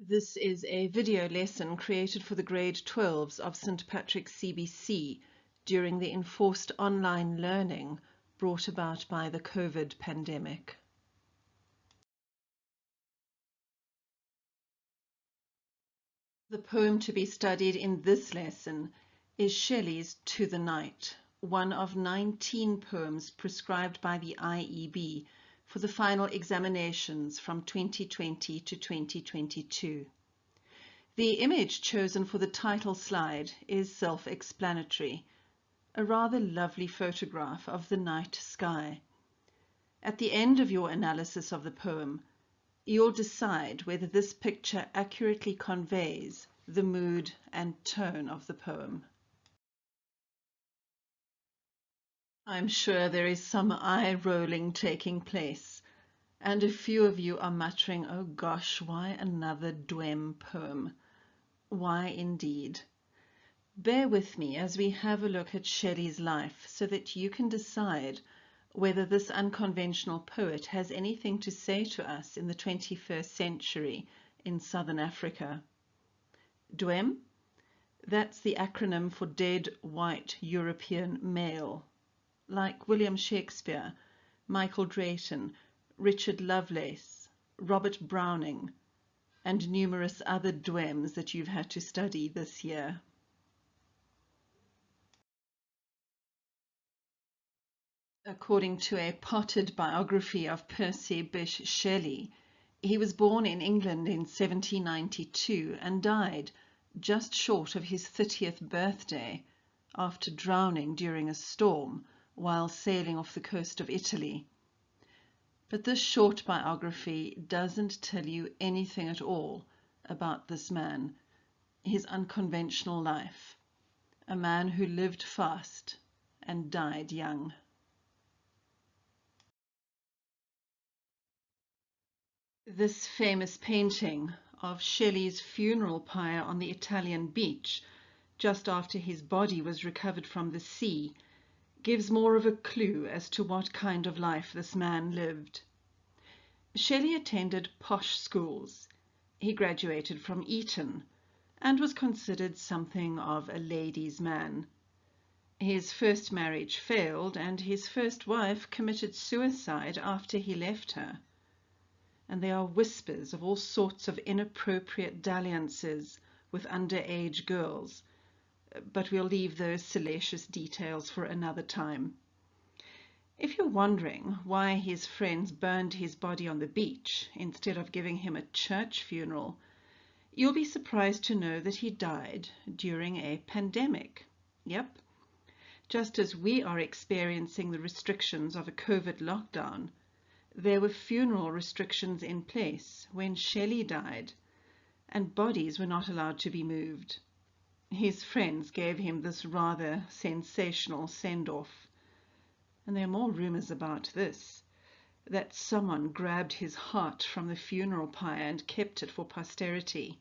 This is a video lesson created for the grade 12s of St. Patrick's CBC during the enforced online learning brought about by the COVID pandemic. The poem to be studied in this lesson is Shelley's To the Night, one of 19 poems prescribed by the IEB for the final examinations from 2020 to 2022. The image chosen for the title slide is self-explanatory, a rather lovely photograph of the night sky. At the end of your analysis of the poem, you'll decide whether this picture accurately conveys the mood and tone of the poem. I'm sure there is some eye-rolling taking place, and a few of you are muttering, "Oh gosh, why another Dwem poem?" Why indeed? Bear with me as we have a look at Shelley's life so that you can decide whether this unconventional poet has anything to say to us in the 21st century in Southern Africa. Dwem? That's the acronym for Dead White European Male. Like William Shakespeare, Michael Drayton, Richard Lovelace, Robert Browning, and numerous other Dwems that you've had to study this year. According to a potted biography of Percy Bysshe Shelley, he was born in England in 1792 and died just short of his 30th birthday after drowning during a storm while sailing off the coast of Italy. But this short biography doesn't tell you anything at all about this man, his unconventional life, a man who lived fast and died young. This famous painting of Shelley's funeral pyre on the Italian beach, just after his body was recovered from the sea, gives more of a clue as to what kind of life this man lived. Shelley attended posh schools. He graduated from Eton and was considered something of a ladies' man. His first marriage failed, and his first wife committed suicide after he left her. And there are whispers of all sorts of inappropriate dalliances with underage girls, but we'll leave those salacious details for another time. If you're wondering why his friends burned his body on the beach instead of giving him a church funeral, you'll be surprised to know that he died during a pandemic. Yep. Just as we are experiencing the restrictions of a COVID lockdown, there were funeral restrictions in place when Shelley died, and bodies were not allowed to be moved. His friends gave him this rather sensational send-off. And there are more rumors about this, that someone grabbed his heart from the funeral pyre and kept it for posterity.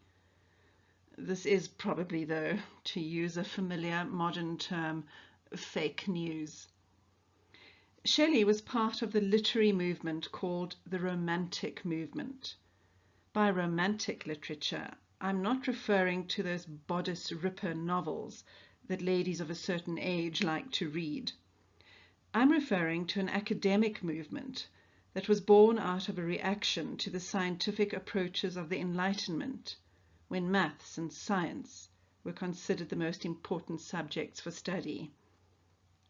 This is probably, though, to use a familiar modern term, fake news. Shelley was part of the literary movement called the Romantic movement. By romantic literature, I'm not referring to those bodice ripper novels that ladies of a certain age like to read. I'm referring to an academic movement that was born out of a reaction to the scientific approaches of the Enlightenment, when maths and science were considered the most important subjects for study.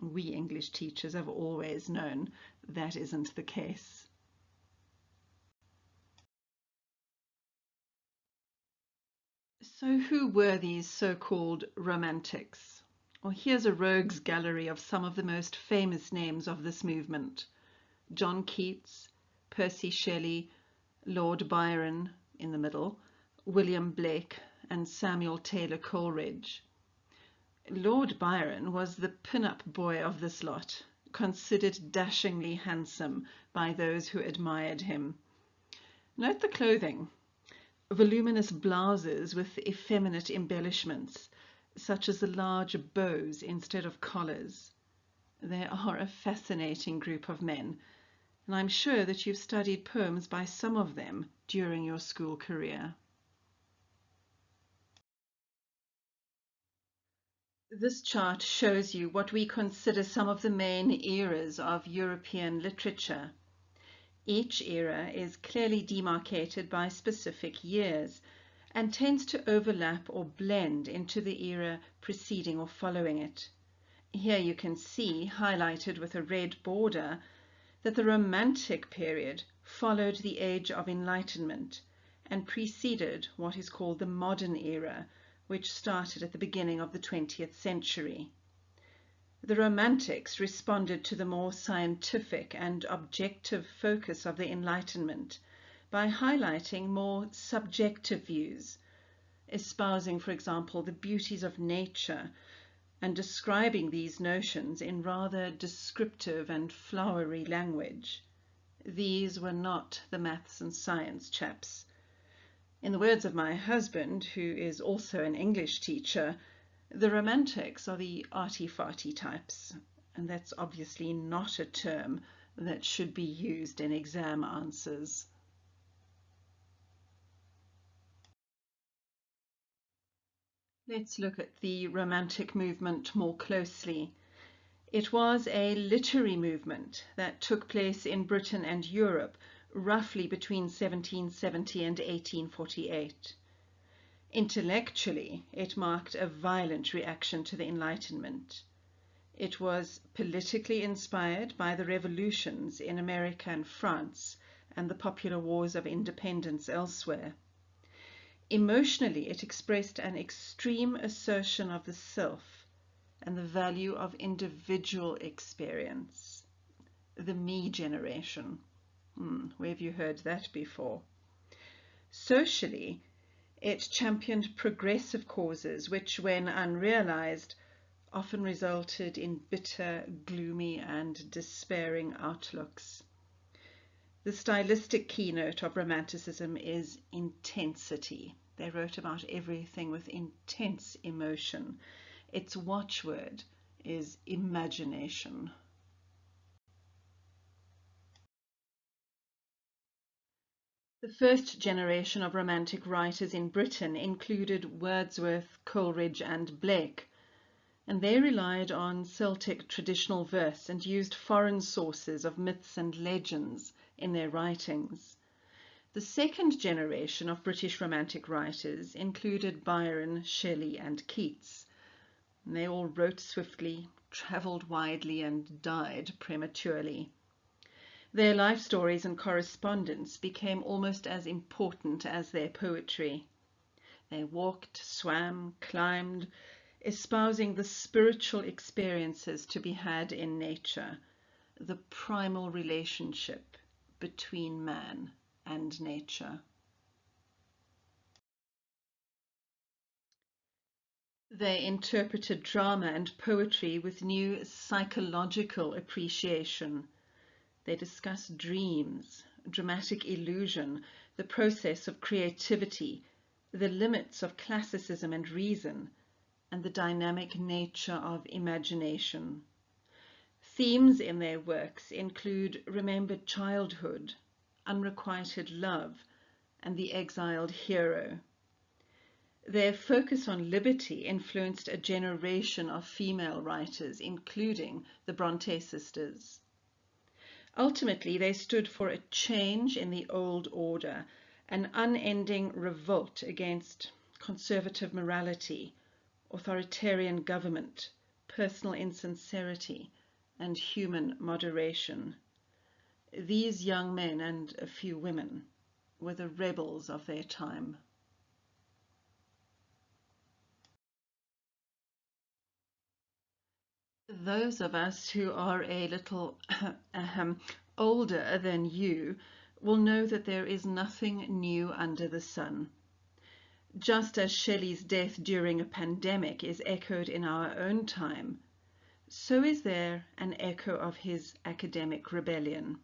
We English teachers have always known that isn't the case. So who were these so-called romantics? Well, here's a rogues gallery of some of the most famous names of this movement. John Keats, Percy Shelley, Lord Byron in the middle, William Blake, and Samuel Taylor Coleridge. Lord Byron was the pin-up boy of this lot, considered dashingly handsome by those who admired him. Note the clothing. Voluminous blouses with effeminate embellishments, such as the large bows instead of collars. They are a fascinating group of men, and I'm sure that you've studied poems by some of them during your school career. This chart shows you what we consider some of the main eras of European literature. Each era is clearly demarcated by specific years and tends to overlap or blend into the era preceding or following it. Here you can see, highlighted with a red border, that the Romantic period followed the Age of Enlightenment and preceded what is called the Modern Era, which started at the beginning of the 20th century. The Romantics responded to the more scientific and objective focus of the Enlightenment by highlighting more subjective views, espousing, for example, the beauties of nature and describing these notions in rather descriptive and flowery language. These were not the maths and science chaps. In the words of my husband, who is also an English teacher, the Romantics are the arty-farty types, and that's obviously not a term that should be used in exam answers. Let's look at the Romantic movement more closely. It was a literary movement that took place in Britain and Europe roughly between 1770 and 1848. Intellectually, it marked a violent reaction to the Enlightenment. It was politically inspired by the revolutions in America and France and the popular wars of independence elsewhere. Emotionally, it expressed an extreme assertion of the self and the value of individual experience. The me generation. Where have you heard that before? Socially, it championed progressive causes which, when unrealized, often resulted in bitter, gloomy, and despairing outlooks. The stylistic keynote of Romanticism is intensity. They wrote about everything with intense emotion. Its watchword is imagination. The first generation of Romantic writers in Britain included Wordsworth, Coleridge, and Blake, and they relied on Celtic traditional verse and used foreign sources of myths and legends in their writings. The second generation of British Romantic writers included Byron, Shelley, and Keats. And they all wrote swiftly, travelled widely, and died prematurely. Their life stories and correspondence became almost as important as their poetry. They walked, swam, climbed, espousing the spiritual experiences to be had in nature, the primal relationship between man and nature. They interpreted drama and poetry with new psychological appreciation. They discussed dreams, dramatic illusion, the process of creativity, the limits of classicism and reason, and the dynamic nature of imagination. Themes in their works include remembered childhood, unrequited love, and the exiled hero. Their focus on liberty influenced a generation of female writers, including the Bronte sisters. Ultimately, they stood for a change in the old order, an unending revolt against conservative morality, authoritarian government, personal insincerity, and human moderation. These young men and a few women were the rebels of their time. Those of us who are a little older than you will know that there is nothing new under the sun. Just as Shelley's death during a pandemic is echoed in our own time, so is there an echo of his academic rebellion.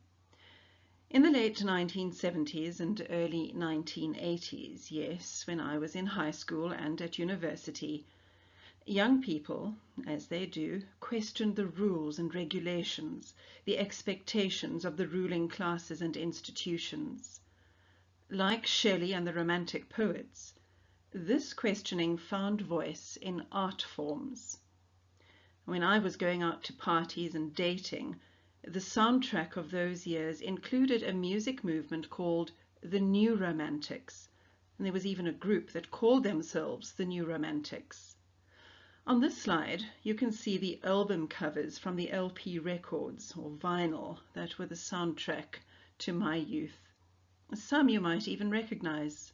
In the late 1970s and early 1980s, yes, when I was in high school and at university, young people, as they do, questioned the rules and regulations, the expectations of the ruling classes and institutions. Like Shelley and the Romantic poets, this questioning found voice in art forms. When I was going out to parties and dating, the soundtrack of those years included a music movement called the New Romantics, and there was even a group that called themselves the New Romantics. On this slide, you can see the album covers from the LP records or vinyl that were the soundtrack to my youth. Some you might even recognize.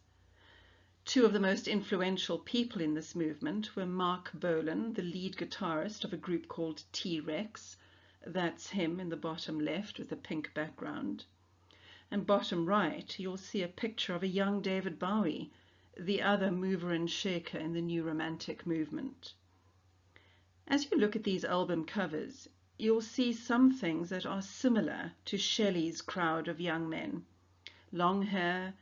Two of the most influential people in this movement were Mark Bolan, the lead guitarist of a group called T-Rex. That's him in the bottom left with the pink background. And bottom right, you'll see a picture of a young David Bowie, the other mover and shaker in the New Romantic movement. As you look at these album covers, you'll see some things that are similar to Shelley's crowd of young men. Long hair,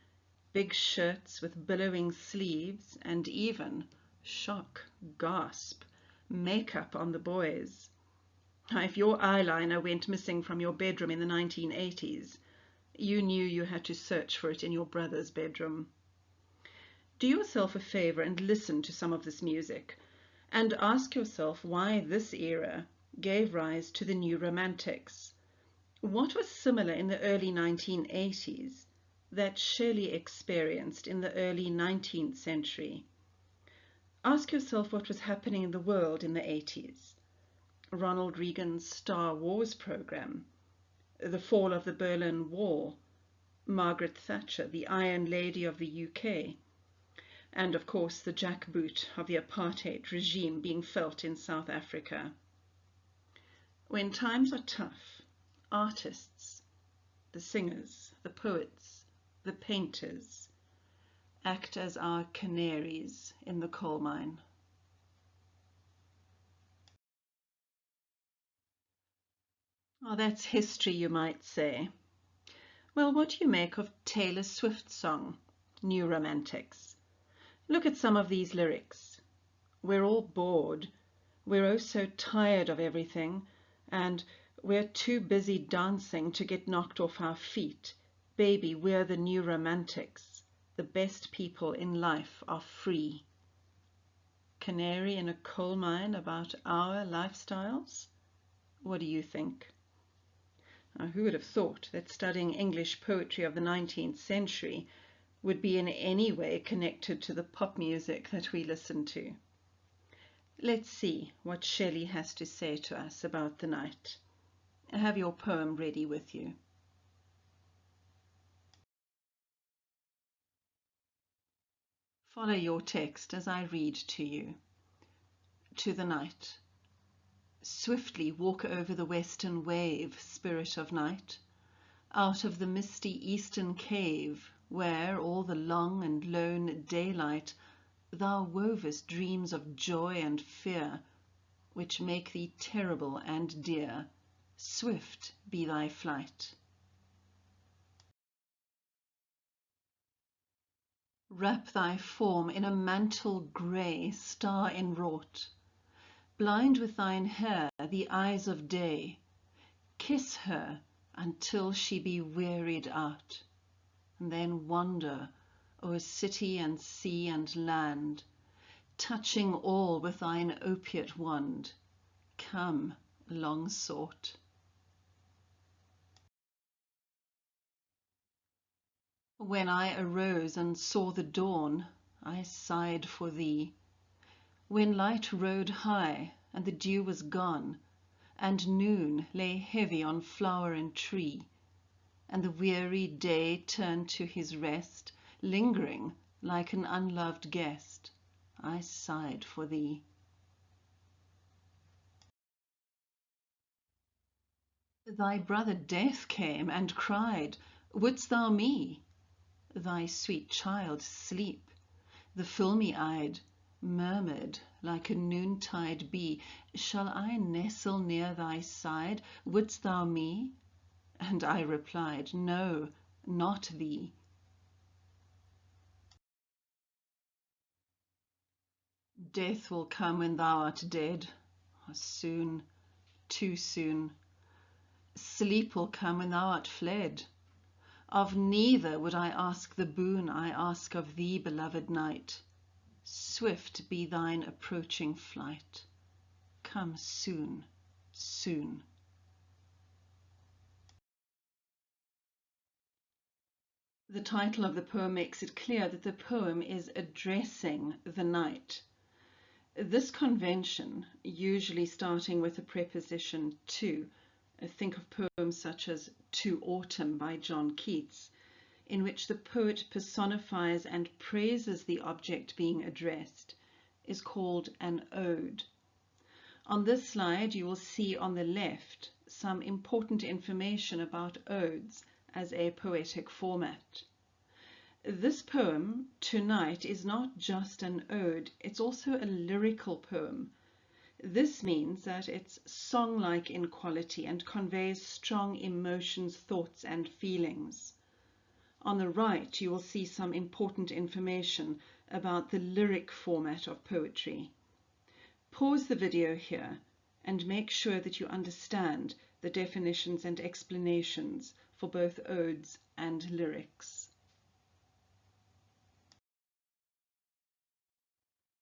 big shirts with billowing sleeves, and even, shock, gasp, makeup on the boys. If your eyeliner went missing from your bedroom in the 1980s, you knew you had to search for it in your brother's bedroom. Do yourself a favor and listen to some of this music, and ask yourself why this era gave rise to the New Romantics. What was similar in the early 1980s that Shelley experienced in the early 19th century? Ask yourself what was happening in the world in the 80s. Ronald Reagan's Star Wars program, the fall of the Berlin Wall, Margaret Thatcher, the Iron Lady of the UK, and of course the jackboot of the apartheid regime being felt in South Africa. When times are tough, artists, the singers, the poets, the painters, act as our canaries in the coal mine. Oh, that's history, you might say. Well, what do you make of Taylor Swift's song, New Romantics? Look at some of these lyrics. We're all bored. We're oh so tired of everything, and we're too busy dancing to get knocked off our feet. Baby, we're the new romantics. The best people in life are free. Canary in a coal mine about our lifestyles? What do you think? Now, who would have thought that studying English poetry of the 19th century would be in any way connected to the pop music that we listen to? Let's see what Shelley has to say to us about the night. Have your poem ready with you. Follow your text as I read to you. To the night. Swiftly walk over the western wave, spirit of night, out of the misty eastern cave, where all the long and lone daylight thou wovest dreams of joy and fear, which make thee terrible and dear. Swift be thy flight. Wrap thy form in a mantle grey, star enwrought. Blind with thine hair the eyes of day. Kiss her until she be wearied out, and then wander o'er city and sea and land, touching all with thine opiate wand. Come, long sought. When I arose and saw the dawn, I sighed for thee. When light rode high and the dew was gone, and noon lay heavy on flower and tree, and the weary day turned to his rest, lingering like an unloved guest, I sighed for thee. Thy brother Death came and cried, Wouldst thou me? Thy sweet child Sleep, the filmy-eyed, murmured like a noontide bee, Shall I nestle near thy side? Wouldst thou me? And I replied, No, not thee. Death will come when thou art dead, soon, too soon. Sleep will come when thou art fled. Of neither would I ask the boon I ask of thee, beloved night. Swift be thine approaching flight. come soon, soon. The title of the poem makes it clear that the poem is addressing the night. This convention, usually starting with the preposition to, think of poems such as To Autumn by John Keats, in which the poet personifies and praises the object being addressed, is called an ode. On this slide, you will see on the left some important information about odes as a poetic format. This poem, Tonight, is not just an ode, it's also a lyrical poem. This means that it's song-like in quality and conveys strong emotions, thoughts, and feelings. On the right, you will see some important information about the lyric format of poetry. Pause the video here and make sure that you understand the definitions and explanations for both odes and lyrics.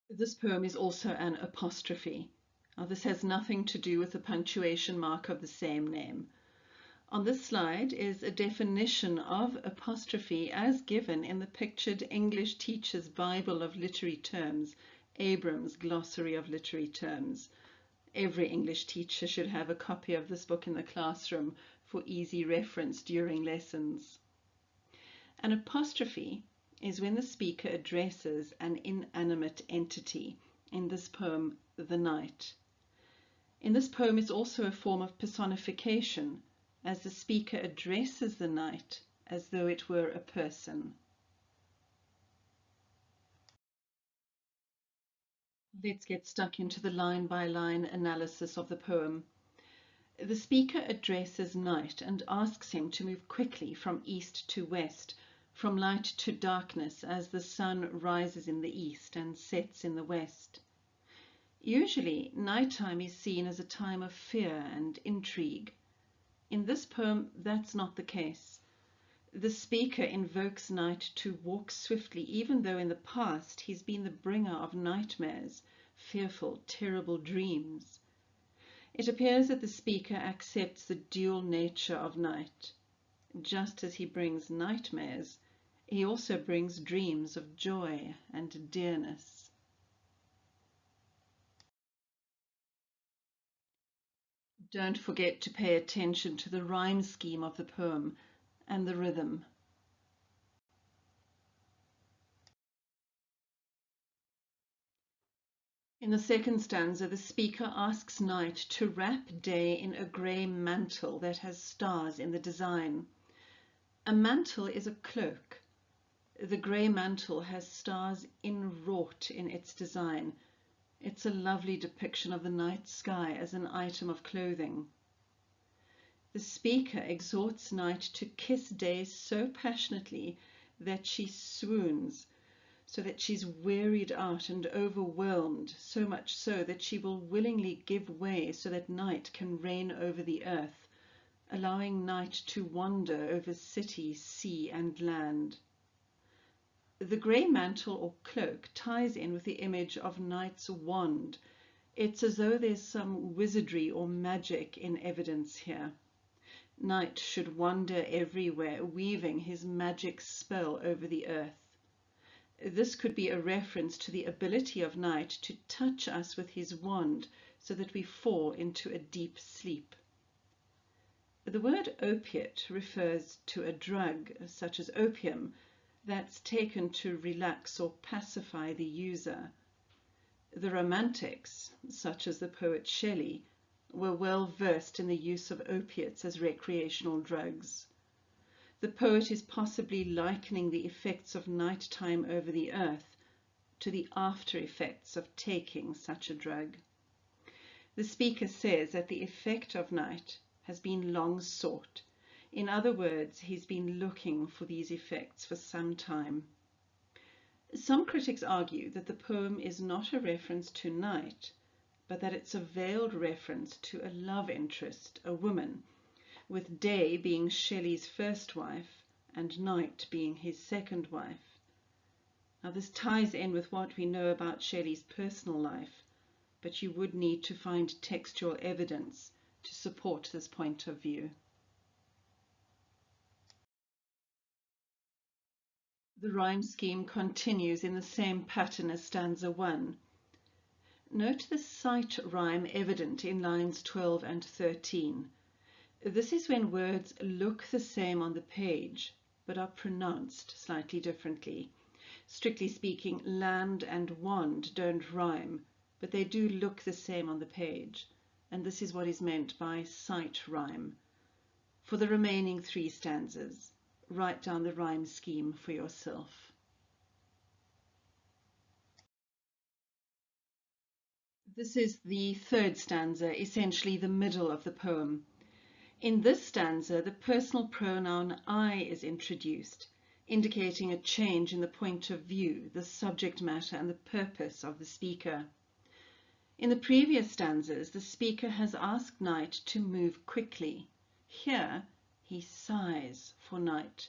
This poem is also an apostrophe. Now, this has nothing to do with the punctuation mark of the same name. On this slide is a definition of apostrophe as given in the Pictured English Teacher's Bible of Literary Terms, Abram's Glossary of Literary Terms. Every English teacher should have a copy of this book in the classroom for easy reference during lessons. An apostrophe is when the speaker addresses an inanimate entity, in this poem, the night. In this poem, it's also a form of personification, as the speaker addresses the night as though it were a person. Let's get stuck into the line-by-line analysis of the poem. The speaker addresses night and asks him to move quickly from east to west, from light to darkness as the sun rises in the east and sets in the west. Usually, nighttime is seen as a time of fear and intrigue. In this poem, that's not the case. The speaker invokes night to walk swiftly, even though in the past he's been the bringer of nightmares, fearful, terrible dreams. It appears that the speaker accepts the dual nature of night. Just as he brings nightmares, he also brings dreams of joy and dearness. Don't forget to pay attention to the rhyme scheme of the poem and the rhythm. In the second stanza, the speaker asks night to wrap day in a grey mantle that has stars in the design. A mantle is a cloak. The grey mantle has stars inwrought in its design. It's a lovely depiction of the night sky as an item of clothing. The speaker exhorts night to kiss day so passionately that she swoons, so that she's wearied out and overwhelmed, so much so that she will willingly give way so that night can reign over the earth, allowing night to wander over city, sea, and land. The grey mantle or cloak ties in with the image of night's wand. It's as though there's some wizardry or magic in evidence here. Night should wander everywhere, weaving his magic spell over the earth. This could be a reference to the ability of night to touch us with his wand so that we fall into a deep sleep. The word opiate refers to a drug, such as opium, that's taken to relax or pacify the user. The Romantics, such as the poet Shelley, were well versed in the use of opiates as recreational drugs. The poet is possibly likening the effects of nighttime over the earth to the after effects of taking such a drug. The speaker says that the effect of night has been long sought. In other words, he's been looking for these effects for some time. Some critics argue that the poem is not a reference to night, but that it's a veiled reference to a love interest, a woman, with Day being Shelley's first wife and Night being his second wife. Now this ties in with what we know about Shelley's personal life, but you would need to find textual evidence to support this point of view. The rhyme scheme continues in the same pattern as stanza 1. Note the sight rhyme evident in lines 12 and 13. This is when words look the same on the page, but are pronounced slightly differently. Strictly speaking, land and wand don't rhyme, but they do look the same on the page, and this is what is meant by sight rhyme. For the remaining 3 stanzas, write down the rhyme scheme for yourself. This is the 3rd stanza, essentially the middle of the poem. In this stanza, the personal pronoun I is introduced, indicating a change in the point of view, the subject matter, and the purpose of the speaker. In the previous stanzas, the speaker has asked night to move quickly. Here, he sighs for night.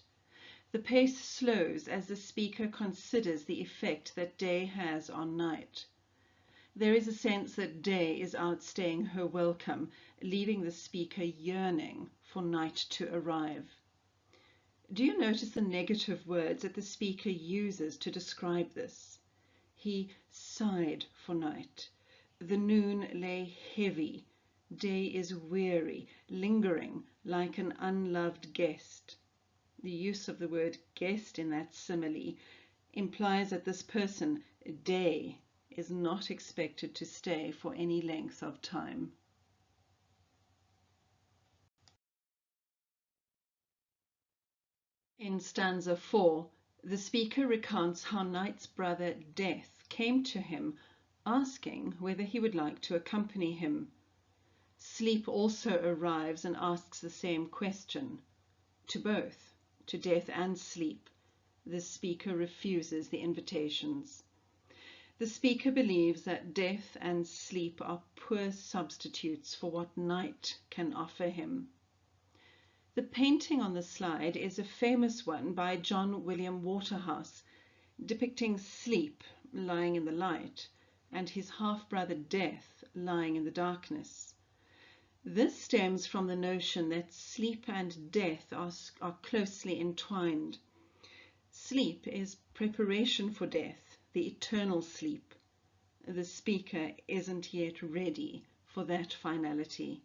The pace slows as the speaker considers the effect that day has on night. There is a sense that day is outstaying her welcome, leaving the speaker yearning for night to arrive. Do you notice the negative words that the speaker uses to describe this? He sighed for night. The noon lay heavy. Day is weary, lingering like an unloved guest. The use of the word guest in that simile implies that this person, day, is not expected to stay for any length of time. In stanza 4, the speaker recounts how Night's brother Death came to him, asking whether he would like to accompany him. Sleep also arrives and asks the same question. To both, to Death and Sleep, the speaker refuses the invitations. The speaker believes that death and sleep are poor substitutes for what night can offer him. The painting on the slide is a famous one by John William Waterhouse, depicting Sleep lying in the light and his half-brother Death lying in the darkness. This stems from the notion that sleep and death are closely entwined. Sleep is preparation for death, the eternal sleep. The speaker isn't yet ready for that finality.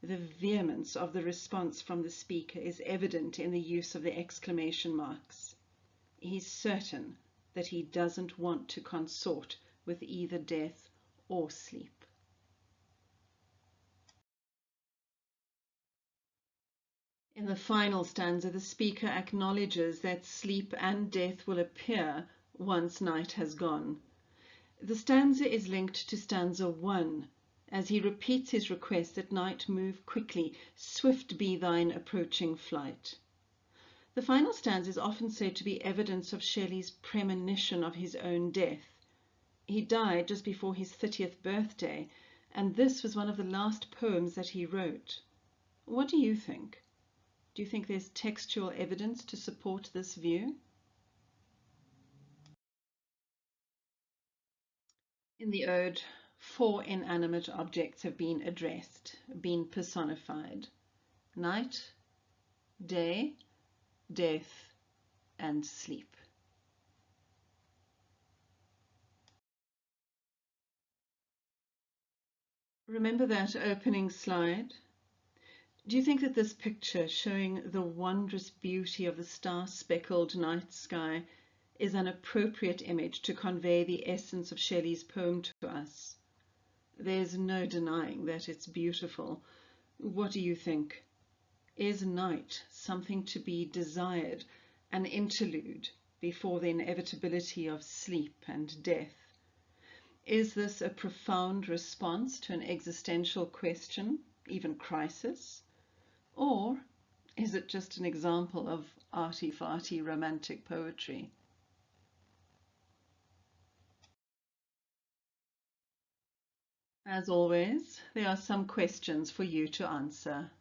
The vehemence of the response from the speaker is evident in the use of the exclamation marks. He's certain that he doesn't want to consort with either death or sleep. In the final stanza, the speaker acknowledges that sleep and death will appear once night has gone. The stanza is linked to stanza 1, as he repeats his request that night move quickly, swift be thine approaching flight. The final stanza is often said to be evidence of Shelley's premonition of his own death. He died just before his 30th birthday, and this was one of the last poems that he wrote. What do you think? Do you think there's textual evidence to support this view? In the ode, 4 inanimate objects have been addressed, been personified: night, day, death, and sleep. Remember that opening slide? Do you think that this picture showing the wondrous beauty of the star-speckled night sky is an appropriate image to convey the essence of Shelley's poem to us? There's no denying that it's beautiful. What do you think? Is night something to be desired, an interlude before the inevitability of sleep and death? Is this a profound response to an existential question, even crisis? Or is it just an example of arty-farty romantic poetry? As always, there are some questions for you to answer.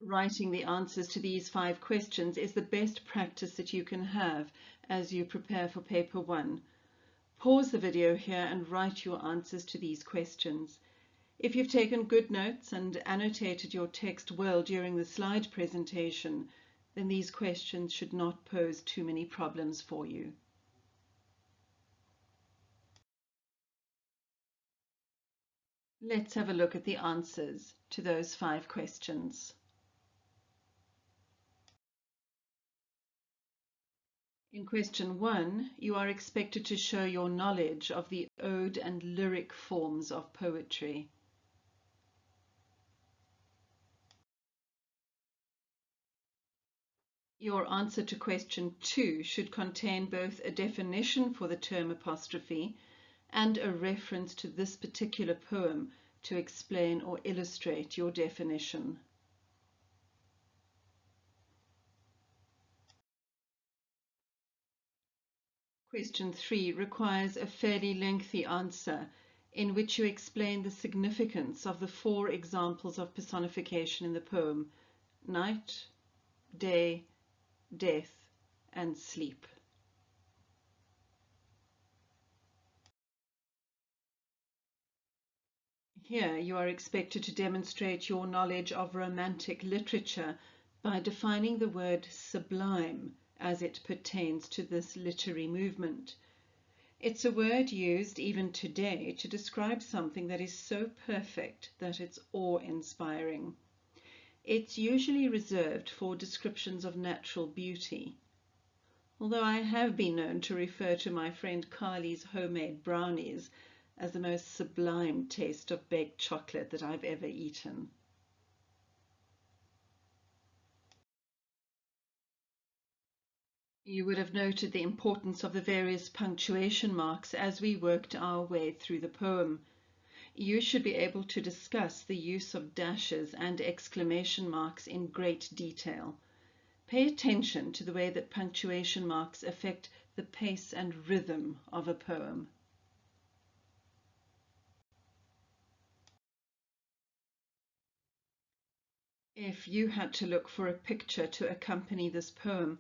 Writing the answers to these 5 questions is the best practice that you can have as you prepare for paper 1. Pause the video here and write your answers to these questions. If you've taken good notes and annotated your text well during the slide presentation, then these questions should not pose too many problems for you. Let's have a look at the answers to those 5 questions. In question 1, you are expected to show your knowledge of the ode and lyric forms of poetry. Your answer to question 2 should contain both a definition for the term apostrophe and a reference to this particular poem to explain or illustrate your definition. Question 3 requires a fairly lengthy answer in which you explain the significance of the 4 examples of personification in the poem: night, day, death, and sleep. Here you are expected to demonstrate your knowledge of Romantic literature by defining the word sublime as it pertains to this literary movement. It's a word used even today to describe something that is so perfect that it's awe-inspiring. It's usually reserved for descriptions of natural beauty, although I have been known to refer to my friend Carly's homemade brownies as the most sublime taste of baked chocolate that I've ever eaten. You would have noted the importance of the various punctuation marks as we worked our way through the poem. You should be able to discuss the use of dashes and exclamation marks in great detail. Pay attention to the way that punctuation marks affect the pace and rhythm of a poem. If you had to look for a picture to accompany this poem,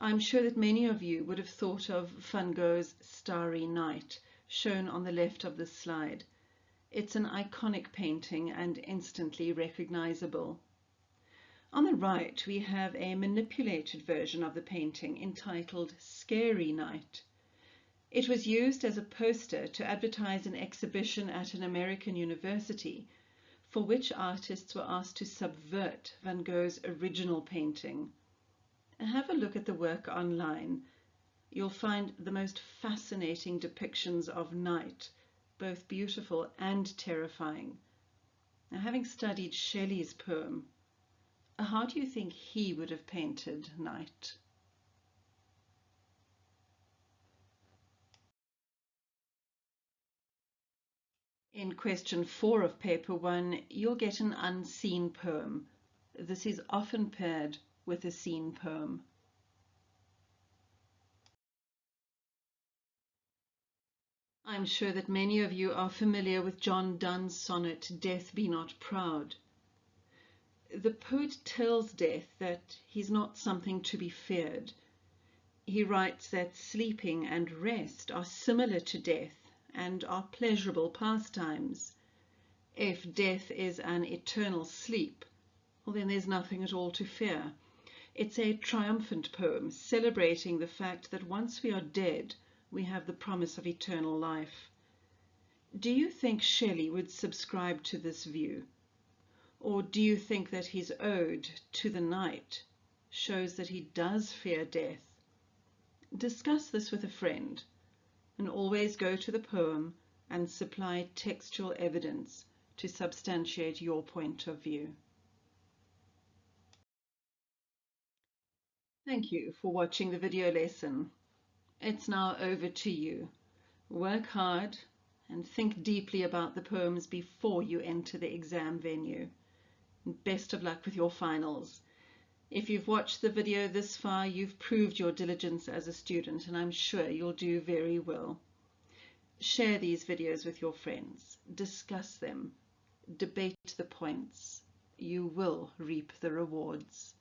I'm sure that many of you would have thought of Van Gogh's Starry Night, shown on the left of this slide. It's an iconic painting and instantly recognizable. On the right, we have a manipulated version of the painting entitled Scary Night. It was used as a poster to advertise an exhibition at an American university, for which artists were asked to subvert Van Gogh's original painting. Have a look at the work online. You'll find the most fascinating depictions of night, both beautiful and terrifying. Now, having studied Shelley's poem, how do you think he would have painted night? In question 4 of paper 1, you'll get an unseen poem. This is often paired with a seen poem. I'm sure that many of you are familiar with John Donne's sonnet, Death Be Not Proud. The poet tells Death that he's not something to be feared. He writes that sleeping and rest are similar to death and are pleasurable pastimes. If death is an eternal sleep, well, then there's nothing at all to fear. It's a triumphant poem celebrating the fact that once we are dead, we have the promise of eternal life. Do you think Shelley would subscribe to this view? Or do you think that his ode to the night shows that he does fear death? Discuss this with a friend, and always go to the poem and supply textual evidence to substantiate your point of view. Thank you for watching the video lesson. It's now over to you. Work hard and think deeply about the poems before you enter the exam venue. Best of luck with your finals. If you've watched the video this far, you've proved your diligence as a student, and I'm sure you'll do very well. Share these videos with your friends. Discuss them. Debate the points. you will reap the rewards.